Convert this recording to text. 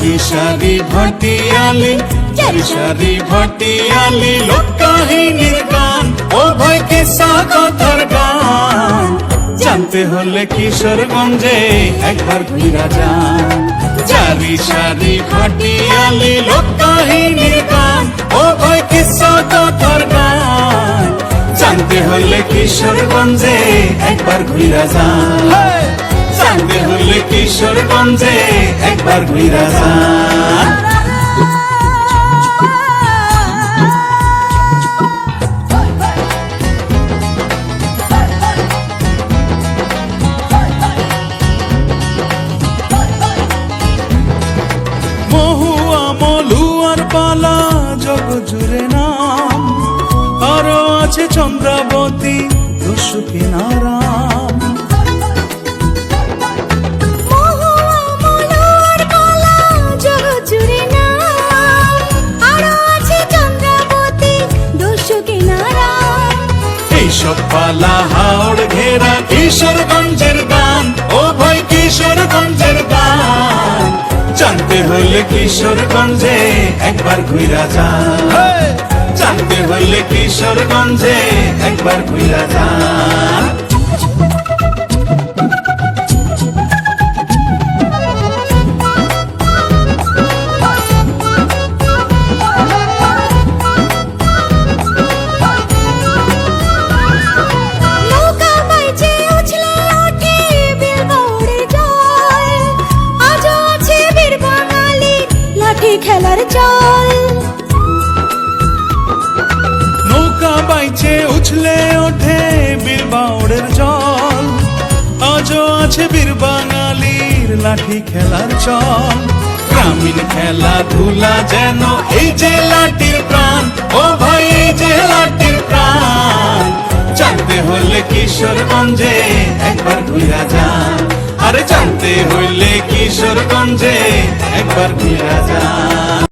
সারি সারি ভাটিয়ালি, সারি সারি ভাটিয়ালি, লোককাহিনীর গান, ও ভাই কিসা কথার গান। জানতে হলে কিশোরগঞ্জে একবার ঘুরা যান। সারি সারি ভাটিয়ালি, লোককাহিনীর গান, ও ভাই কিসা কথার গান। জানতে হলে কিশোরগঞ্জে একবার ঘুরা যান। জানতে হলে কিশোরগঞ্জে একবার ঘুরা যান। মহুয়া মলুয়ার পালা জগৎ জুড়ে নাম, আরো আছে চন্দ্রাবতী দস্যুকি নারাম। এইসব পালা হাওড় ঘেরা কিশোরগঞ্জের গান, ও ভাই কিশোরগঞ্জের গান। জানতে হলে কিশোরগঞ্জে একবার ঘুরা যান। জানতে হলে কিশোরগঞ্জে একবার ঘুরা যান। খেলার চল নৌকা বাইচে উছলে ওঠে বীর বাউড়ের জল, আজও আছে বীর বাঙালির লাঠি খেলার চল। গ্রামীণ খেলাধুলা যেন এই যে লাঠির প্রাণ, ও ভাই এই যে লাঠির প্রাণ। জানতে হলে কিশোরগঞ্জে একবার ঘুরা যান। আরে জানতে হইলে কিশোরগঞ্জে একবার ঘুরা যান।